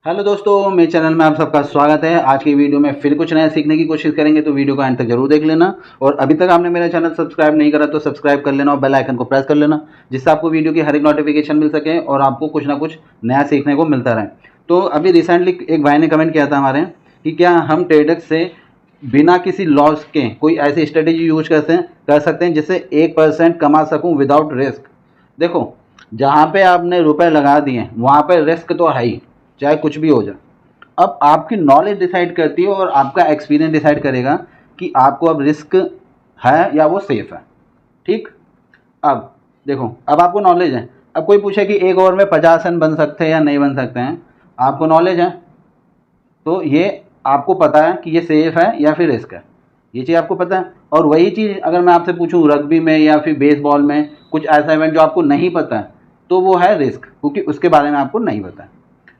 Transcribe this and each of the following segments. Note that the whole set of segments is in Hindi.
हेलो दोस्तों, मेरे चैनल में आप सबका स्वागत है। आज की वीडियो में फिर कुछ नया सीखने की कोशिश करेंगे, तो वीडियो को एंड तक जरूर देख लेना। और अभी तक आपने मेरा चैनल सब्सक्राइब नहीं करा तो सब्सक्राइब कर लेना और बेल आइकन को प्रेस कर लेना, जिससे आपको वीडियो की हर एक नोटिफिकेशन मिल सके और आपको कुछ ना कुछ नया सीखने को मिलता रहे। तो अभी रिसेंटली एक भाई ने कमेंट किया था हमारे कि क्या हम ट्रेडर्स से बिना किसी लॉस के कोई ऐसी स्ट्रेटेजी यूज कर सकते हैं जिससे 1% कमा सकूँ विदाउट रिस्क। देखो, जहाँ पे आपने रुपए लगा दिए वहाँ पे रिस्क तो है ही, चाहे कुछ भी हो जाए। अब आपकी नॉलेज डिसाइड करती है और आपका एक्सपीरियंस डिसाइड करेगा कि आपको अब रिस्क है या वो सेफ है। ठीक। अब देखो, अब आपको नॉलेज है। अब कोई पूछे कि एक ओवर में 50 रन बन सकते हैं या नहीं बन सकते हैं, आपको नॉलेज है तो ये आपको पता है कि ये सेफ है या फिर रिस्क है, ये चीज़ आपको पता है। और वही चीज़ अगर मैं आपसे पूछूं रग्बी में या फिर बेसबॉल में कुछ ऐसा इवेंट जो आपको नहीं पता है, तो वो है रिस्क, क्योंकि उसके बारे में आपको नहीं पता है।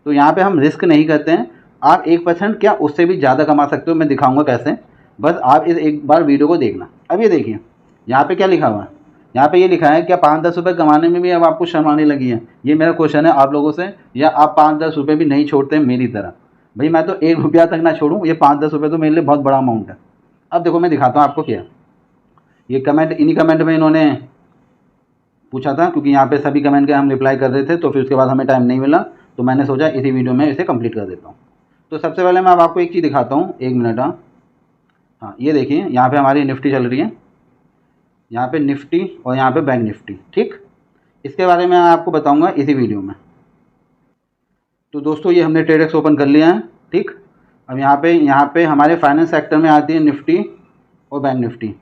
तो यहाँ पे हम रिस्क नहीं करते हैं। आप 1% क्या उससे भी ज़्यादा कमा सकते हो, मैं दिखाऊंगा कैसे। बस आप इस एक बार वीडियो को देखना। अब ये देखिए, यहाँ पे क्या लिखा हुआ है। यहाँ पे ये लिखा है क्या 5-10 रुपये कमाने में भी अब आपको शर्म आने लगी है। ये मेरा क्वेश्चन है आप लोगों से, या आप 5-10 रुपये भी नहीं छोड़ते मेरी तरह। भाई मैं तो 1 रुपया तक ना छोड़ूं, ये 5-10 रुपये तो मेरे लिए बहुत बड़ा अमाउंट है। अब देखो मैं दिखाता हूँ आपको क्या। ये कमेंट, इन्हीं कमेंट में इन्होंने पूछा था, क्योंकि यहाँ पे सभी कमेंट के हम रिप्लाई कर रहे थे, तो फिर उसके बाद हमें टाइम नहीं मिला, तो मैंने सोचा इसी वीडियो में इसे कंप्लीट कर देता हूँ। तो सबसे पहले मैं अब आपको एक चीज़ दिखाता हूँ, 1 मिनट। हाँ ये देखिए, यहाँ पे हमारी निफ्टी चल रही है, यहाँ पे निफ्टी और यहाँ पे बैंक निफ्टी। ठीक, इसके बारे में आपको बताऊँगा इसी वीडियो में। तो दोस्तों ये हमने ट्रेडेक्स ओपन कर लिया है। ठीक, अब यहाँ पे हमारे फाइनेंस सेक्टर में आती है निफ्टी और बैंक निफ्टी।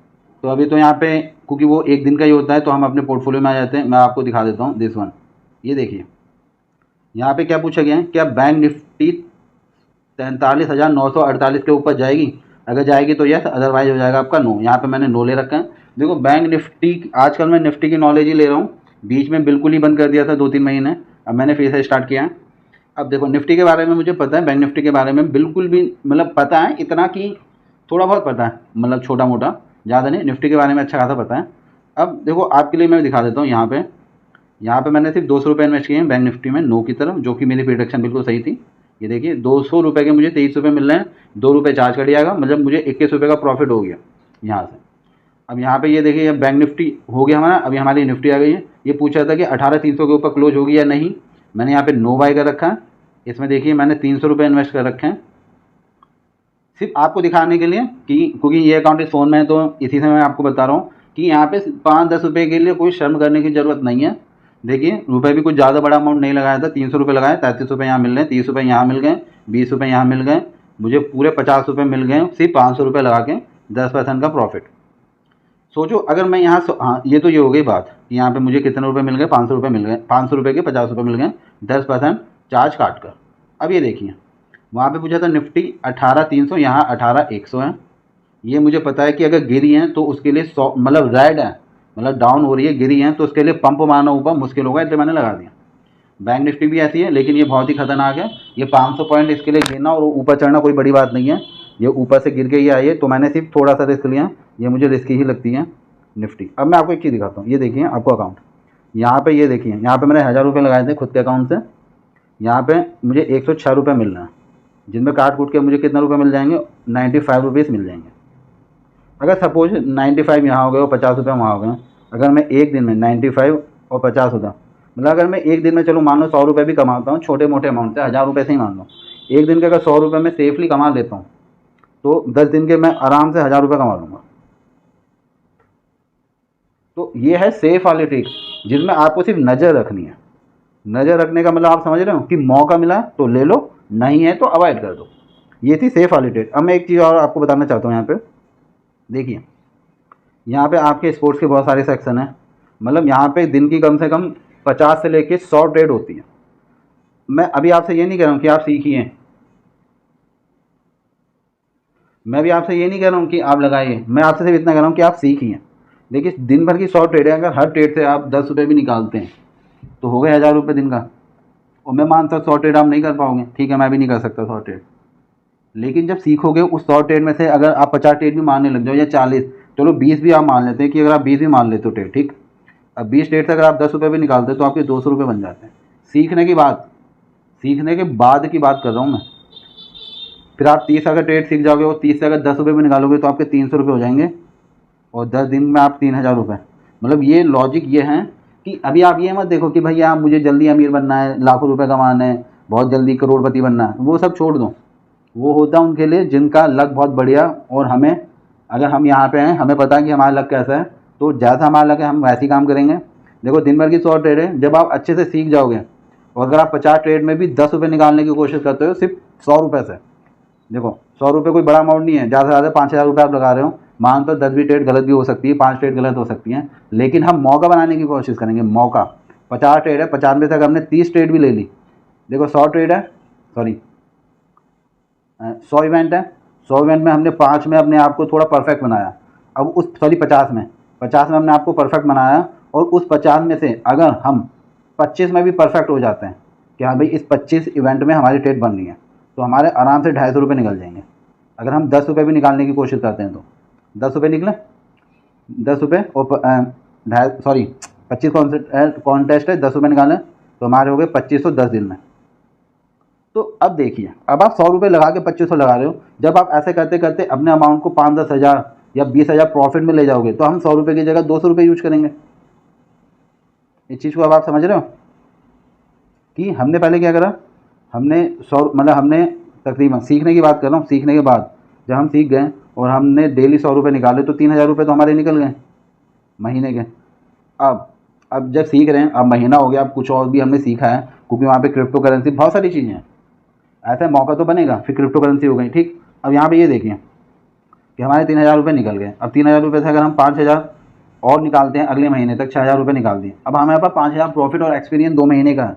तो अभी तो यहाँ पे क्योंकि वो एक दिन का ही होता है, तो हम अपने पोर्टफोलियो में आ जाते हैं। मैं आपको दिखा देता हूँ दिस वन। ये देखिए, यहाँ पे क्या पूछा गया है, क्या बैंक निफ्टी 43,948 के ऊपर जाएगी। अगर जाएगी तो यस, अदरवाइज हो जाएगा आपका नो। यहाँ पे मैंने नो ले रखा है। देखो बैंक निफ्टी, आजकल मैं निफ्टी की नॉलेज ही ले रहा हूँ। बीच में बिल्कुल ही बंद कर दिया था 2-3 महीने, अब मैंने फिर से स्टार्ट किया है। अब देखो निफ्टी के बारे में मुझे पता है, बैंक निफ्टी के बारे में बिल्कुल भी मतलब पता है, इतना कि थोड़ा बहुत पता है, मतलब छोटा मोटा, ज़्यादा नहीं। निफ्टी के बारे में अच्छा खासा पता है। अब देखो आपके लिए मैं दिखा देता हूँ। यहाँ पे मैंने सिर्फ 200 रुपये इन्वेस्ट किए हैं बैंक निफ्टी में, नो की तरफ, जो कि मेरी प्रिडिक्शन बिल्कुल सही थी। ये देखिए 200 रुपये के मुझे 23 रुपये मिल रहे हैं, 2 रुपये चार्ज कट जाएगा, मतलब मुझे 21 रुपये का प्रॉफिट हो गया यहाँ से। अब यहाँ पे ये देखिए बैंक निफ्टी हो गया हमारा। अभी हमारी निफ्टी आ गई है। ये पूछा था कि 18,300 के ऊपर क्लोज होगी या नहीं। मैंने यहाँ पे नो बाय कर रखा है। इसमें देखिए मैंने 300 रुपये इन्वेस्ट कर रखे हैं, सिर्फ आपको दिखाने के लिए कि क्योंकि ये अकाउंट इस फ़ोन में है, तो इसी से मैं आपको बता रहा हूँ कि यहाँ पे 5-10 रुपये के लिए कोई शर्म करने की ज़रूरत नहीं है। देखिए रुपये भी कुछ ज़्यादा बड़ा अमाउंट नहीं लगाया था, 300 रुपये लगाए, 33 रुपये यहाँ मिल रहे हैं, 30 रुपये यहाँ मिल गए, 20 रुपये यहाँ मिल गए, मुझे पूरे 50 रुपये मिल गए सिर्फ 500 रुपये लगा के, 10% का प्रॉफिट। सोचो अगर मैं यहाँ हाँ ये तो ये हो गई बात कि यहाँ पे मुझे कितने रुपए मिल गए, 500 रुपये मिल गए, 500 रुपये के 50 रुपये मिल गए, 10% चार्ज काट कर। अब ये देखिए वहाँ पे पूछा था निफ्टी 18,300, यहाँ 18,100 है। ये मुझे पता है कि अगर गिरी हैं तो उसके लिए 100 मतलब रेड है, मतलब डाउन हो रही है, गिरी हैं तो उसके लिए पंप मारना ऊपर मुश्किल होगा, इसलिए मैंने लगा दिया। बैंक निफ्टी भी ऐसी है, लेकिन ये बहुत ही खतरनाक है। ये 500 पॉइंट इसके लिए गिरना और ऊपर चढ़ना कोई बड़ी बात नहीं है, ये ऊपर से गिर के ही आई है, तो मैंने सिर्फ थोड़ा सा रिस्क लिया। ये मुझे रिस्क ही लगती है निफ्टी। अब मैं आपको एक चीज़ दिखाता हूँ। ये देखिए आपको अकाउंट, यहाँ पे ये देखिए, यहाँ पे मैंने 1000 रुपये लगाए थे खुद के अकाउंट से। यहाँ पे मुझे 106 रुपये मिल रहे हैं, जिनमें काट कूट के मुझे कितना रुपये मिल जाएंगे, 95 रुपीज़ मिल जाएंगे। अगर सपोज 95 यहाँ हो गए और 50 रुपये वहाँ हो गए, अगर मैं एक दिन में 95 और 50 होता, मतलब अगर मैं एक दिन में चलो मान लो 100 रुपये भी कमाता हूँ, छोटे मोटे अमाउंट से, 1000 रुपये से ही मान लो, एक दिन के अगर 100 रुपये में सेफली कमा लेता हूँ, तो 10 दिन के मैं आराम से 1000 रुपये कमा लूँगा। तो ये है सेफ वाली ट्रिक, जिसमें आपको सिर्फ नज़र रखनी है। नज़र रखने का मतलब आप समझ रहे हो कि मौका मिला तो ले लो, नहीं है तो अवॉइड कर दो। ये थी सेफ वाली ट्रिक। अब मैं एक चीज़ और आपको बताना चाहता हूँ। यहाँ पे देखिए, यहाँ पे आपके स्पोर्ट्स के बहुत सारे सेक्शन हैं, मतलब यहाँ पे दिन की कम से कम 50 से लेके 100 ट्रेड होती है। मैं अभी आपसे ये नहीं कह रहा हूँ कि आप सीखिए, मैं भी आपसे ये नहीं कह रहा हूँ कि आप लगाइए, मैं आपसे सिर्फ इतना कह रहा हूँ कि आप सीखिए। देखिए दिन भर की 100 ट्रेड है, अगर हर ट्रेड से आप 10 रुपये भी निकालते हैं तो हो गए 1000 रुपये दिन का। और मैं मानता हूँ 100 ट्रेड आप नहीं कर पाओगे, ठीक है, मैं भी नहीं कर सकता 100 ट्रेड, लेकिन जब सीखोगे उस 100 ट्रेड में से अगर आप 50 ट्रेड भी मारने लग जाओ या 40, चलो 20 भी आप मान लेते हैं कि अगर आप 20 भी मान लेते हो ट्रेड, ठीक, अब 20 ट्रेड से अगर आप 10 रुपये भी निकालते हो तो आपके 200 रुपये बन जाते हैं। सीखने की बात, सीखने के बाद की बात कर रहा हूँ मैं। फिर आप 30 अगर ट्रेड सीख जाओगे और 30 से अगर 10 रुपये भी निकालोगे तो आपके 300 रुपये हो जाएंगे और 10 दिन में आप 3000 रुपये। मतलब ये लॉजिक ये है कि अभी आप ये मत देखो कि भैया मुझे जल्दी अमीर बनना है, लाखों रुपए कमाना है, बहुत जल्दी करोड़पति बनना है, वो सब छोड़ दो। वो होता है उनके लिए जिनका लक बहुत बढ़िया। और हमें, अगर हम यहाँ पे हैं, हमें पता है कि हमारा लक कैसा है, तो जैसा हमारा लक है हम वैसे ही काम करेंगे। देखो दिन भर की 100 ट्रेड है, जब आप अच्छे से सीख जाओगे और अगर आप 50 ट्रेड में भी 10 रुपये निकालने की कोशिश करते हो सिर्फ 100 रुपये से, देखो 100 रुपये कोई बड़ा अमाउंट नहीं है, ज़्यादा से ज़्यादा 5000 रुपये आप लगा रहे हो। मान तो 10 भी ट्रेड गलत भी हो सकती है, 5 ट्रेड गलत हो सकती हैं, लेकिन हम मौका बनाने की कोशिश करेंगे। मौका 50 ट्रेड है, 50 में से अगर हमने 30 ट्रेड भी ले ली, देखो 100 ट्रेड है, सॉरी 100 इवेंट है, 100 इवेंट में हमने 5 में अपने आप को थोड़ा परफेक्ट बनाया। अब उस 50 में हमने आपको परफेक्ट बनाया और उस 50 में से अगर हम 25 में भी परफेक्ट हो जाते हैं कि हाँ भाई इस 25 इवेंट में हमारी ट्रेड बन रही है, तो हमारे आराम से 250 रुपये निकल जाएंगे। अगर हम 10 रुपये भी निकालने की कोशिश करते हैं तो 10 रुपये निकले, 10 रुपये और 25 कॉन्टेस्ट है, 10 रुपये निकालें तो हमारे हो गए 2500 10 दिन में। तो अब देखिए, अब आप 100 रुपये लगा के 2500 लगा रहे हो। जब आप ऐसे करते करते अपने अमाउंट को 5-10 हज़ार या 20,000 प्रॉफिट में ले जाओगे तो हम 100 रुपये की जगह 200 रुपये यूज करेंगे। इस चीज़ को अब आप समझ रहे हो कि हमने पहले क्या करा, हमने 100 मतलब हमने तकरीबन, सीखने की बात कर रहा हूँ, सीखने के बाद जब हम सीख गए और हमने डेली 100 रुपये निकाले तो 3000 रुपये तो हमारे निकल गए महीने के। अब जब सीख रहे हैं, अब महीना हो गया, अब कुछ और भी हमने सीखा है, क्योंकि वहाँ पे क्रिप्टो करेंसी बहुत सारी चीज़ें हैं, ऐसा मौका तो बनेगा, फिर क्रिप्टो करेंसी हो गई, ठीक। अब यहाँ पे ये देखिए कि हमारे 3000 रुपये निकल गए। अब 3000 रुपये से अगर हम 5000 और निकालते हैं अगले महीने तक, 6000 रुपये निकाल दिए। अब हमारे पास 5000 प्रॉफिट और एक्सपीरियंस 2 महीने का है,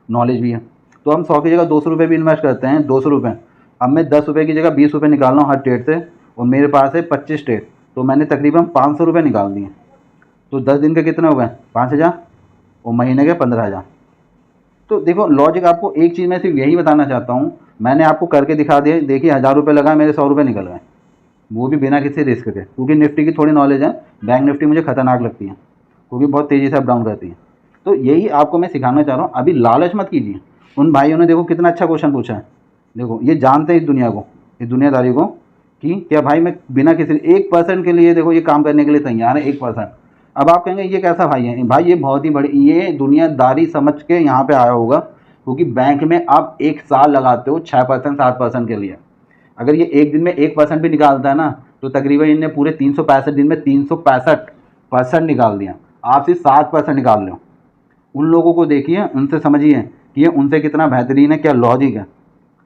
नॉलेज भी है, तो हम 100 की जगह 200 रुपये भी इन्वेस्ट करते हैं। 200 रुपये, अब मैं 10 रुपये की जगह 20 रुपये निकाल रहा हूँ हर ट्रेड से, और मेरे पास है 25 ट्रेड, तो मैंने तकरीबन 500 रुपये निकाल दिए। तो 10 दिन के कितने हो गए, 5000, और महीने के 15000। तो देखो लॉजिक, आपको एक चीज़ मैं सिर्फ यही बताना चाहता हूँ, मैंने आपको करके दिखा दिया। देखिए 1000 रुपये लगा, मेरे 100 रुपये निकल गए, वो भी बिना किसी रिस्क के, क्योंकि निफ्टी की थोड़ी नॉलेज है। बैंक निफ्टी मुझे खतरनाक लगती है क्योंकि बहुत तेज़ी से अप डाउन करती है। तो यही आपको मैं सिखाना चाह रहा हूँ। अभी लालच मत कीजिए। उन भाइयों ने देखो कितना अच्छा क्वेश्चन पूछा है, देखो ये जानते हैं इस दुनिया को, इस दुनियादारी को, कि क्या भाई मैं बिना किसी 1% के लिए देखो ये काम करने के लिए तैयार है, 1%। अब आप कहेंगे ये कैसा भाई है? भाई ये बहुत ही बड़ी, ये दुनियादारी समझ के यहाँ पे आया होगा, क्योंककि बैंक में आप 1 साल लगाते हो 6% 7% के लिए। अगर ये एक दिन में 1% भी निकालता है ना, तो तकरीबन इनने पूरे 365 दिन में 365% निकाल दिया। आप सिर्फ 7% निकाल लो। उन लोगों को देखिए, उनसे समझिए कि ये उनसे कितना बेहतरीन है, क्या लॉजिक है।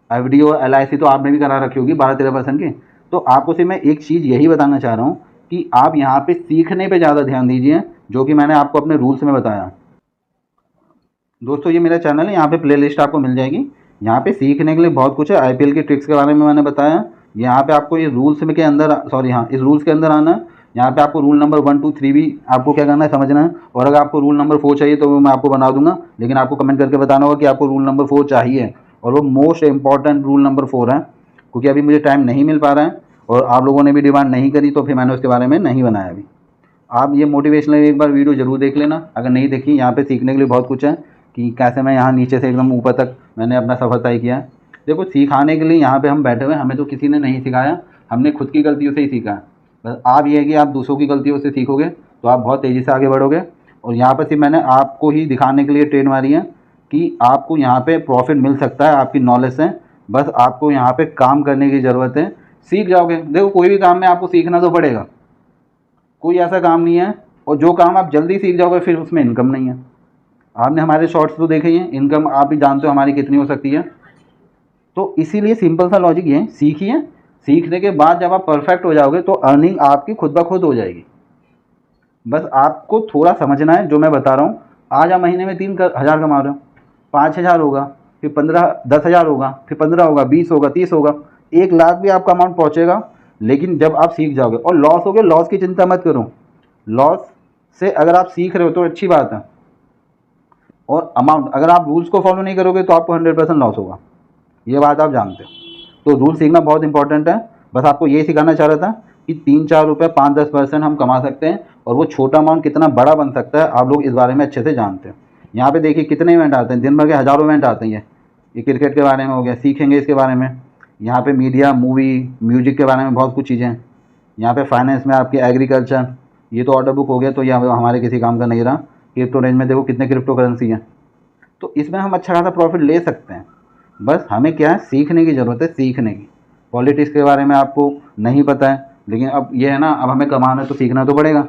एफडी और एलआईसी तो आपने भी करा रखी होगी 12-13% की। तो आपको सिर्फ मैं एक चीज़ यही बताना चाह रहा हूँ कि आप यहाँ पे सीखने पे ज़्यादा ध्यान दीजिए, जो कि मैंने आपको अपने रूल्स में बताया। दोस्तों ये मेरा चैनल है, यहाँ पे प्लेलिस्ट आपको मिल जाएगी। यहाँ पे सीखने के लिए बहुत कुछ है। आईपीएल की ट्रिक्स के बारे में मैंने बताया। यहाँ पे आपको ये रूल्स में के अंदर, सॉरी हाँ, इस रूल्स के अंदर आना है। यहाँ पे आपको रूल नंबर 1, 2, 3 भी आपको क्या करना है, समझना है। और अगर आपको रूल नंबर 4 चाहिए तो वो मैं आपको बना दूंगा, लेकिन आपको कमेंट करके बताना होगा कि आपको रूल नंबर 4 चाहिए। और वो मोस्ट इंपॉर्टेंट रूल नंबर 4 है, क्योंकि अभी मुझे टाइम नहीं मिल पा रहा है और आप लोगों ने भी डिमांड नहीं करी, तो फिर मैंने उसके बारे में नहीं बनाया अभी। आप ये मोटिवेशनल एक बार वीडियो ज़रूर देख लेना, अगर नहीं देखी। यहाँ पे सीखने के लिए बहुत कुछ है कि कैसे मैं यहाँ नीचे से एकदम ऊपर तक मैंने अपना सफ़र तय किया है। देखो सिखाने के लिए यहाँ पे हम बैठे हुए, हमें तो किसी ने नहीं सिखाया, हमने खुद की गलतियों से ही सीखा है। बस आप ये है कि आप दूसरों की गलतियों से सीखोगे तो आप बहुत तेज़ी से आगे बढ़ोगे। और यहाँ पर सिर्फ मैंने आपको ही दिखाने के लिए ट्रेन मारी है कि आपको यहाँ पे प्रॉफिट मिल सकता है आपकी नॉलेज से। बस आपको यहाँ पे काम करने की ज़रूरत है, सीख जाओगे। देखो कोई भी काम में आपको सीखना तो पड़ेगा, कोई ऐसा काम नहीं है, और जो काम आप जल्दी सीख जाओगे फिर उसमें इनकम नहीं है। आपने हमारे शॉर्ट्स तो देखे ही हैं, इनकम आप ही जानते हो हमारी कितनी हो सकती है। तो इसीलिए सिंपल सा लॉजिक ये है, सीखिए। सीखने के बाद जब आप परफेक्ट हो जाओगे तो अर्निंग आपकी खुद ब खुद हो जाएगी। बस आपको थोड़ा समझना है जो मैं बता रहा हूँ। आज आप महीने में 3000 कमा रहे हो, 5000 होगा, फिर 10,000 होगा, फिर 15 होगा, 20 होगा, 30 होगा, 1 लाख भी आपका अमाउंट पहुँचेगा। लेकिन जब आप सीख जाओगे, और लॉस हो गया, लॉस की चिंता मत करो। लॉस से अगर आप सीख रहे हो तो अच्छी बात है। और अमाउंट, अगर आप रूल्स को फॉलो नहीं करोगे तो आपको 100% लॉस होगा, ये बात आप जानते हो। तो रूल सीखना बहुत इंपॉर्टेंट है। बस आपको ये सिखाना चाह रहा था कि 3-4 रुपये 5-10% हम कमा सकते हैं, और वो छोटा अमाउंट कितना बड़ा बन सकता है आप लोग इस बारे में अच्छे से जानते हैं। यहाँ पे देखिए कितने इवेंट आते हैं, दिन भर के हज़ारों इवेंट आते हैं। ये क्रिकेट के बारे में हो गया, सीखेंगे इसके बारे में। यहाँ पे मीडिया, मूवी, म्यूजिक के बारे में बहुत कुछ चीज़ें हैं। यहाँ पे फाइनेंस में आपकी एग्रीकल्चर, ये तो ऑर्डर बुक हो गया, तो ये हमारे किसी काम का नहीं रहा। क्रिप्टो रेंज में देखो कितने क्रिप्टो करेंसी हैं, तो इसमें हम अच्छा खासा प्रॉफिट ले सकते हैं। बस हमें क्या है, सीखने की ज़रूरत है, सीखने की। पॉलिटिक्स के बारे में आपको नहीं पता है, लेकिन अब ये है ना, अब हमें कमाना है तो सीखना तो पड़ेगा,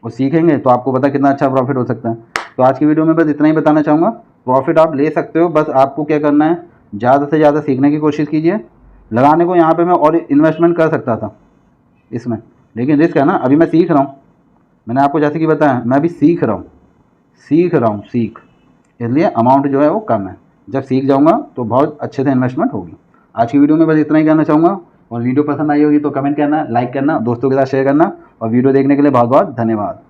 और सीखेंगे तो आपको पता कितना अच्छा प्रॉफिट हो सकता है। तो आज की वीडियो में बस इतना ही बताना चाहूँगा। प्रॉफिट आप ले सकते हो, बस आपको क्या करना है, ज़्यादा से ज़्यादा सीखने की कोशिश कीजिए। लगाने को यहाँ पे मैं और इन्वेस्टमेंट कर सकता था इसमें, लेकिन रिस्क है ना, अभी मैं सीख रहा हूँ। मैंने आपको जैसे कि बताया, मैं अभी सीख रहा हूँ, इसलिए अमाउंट जो है वो कम है। जब सीख जाऊँगा तो बहुत अच्छे से इन्वेस्टमेंट होगी। आज की वीडियो में बस इतना ही कहना चाहूँगा, और वीडियो पसंद आई होगी तो कमेंट करना, लाइक करना, दोस्तों के साथ शेयर करना, और वीडियो देखने के लिए बहुत बहुत धन्यवाद।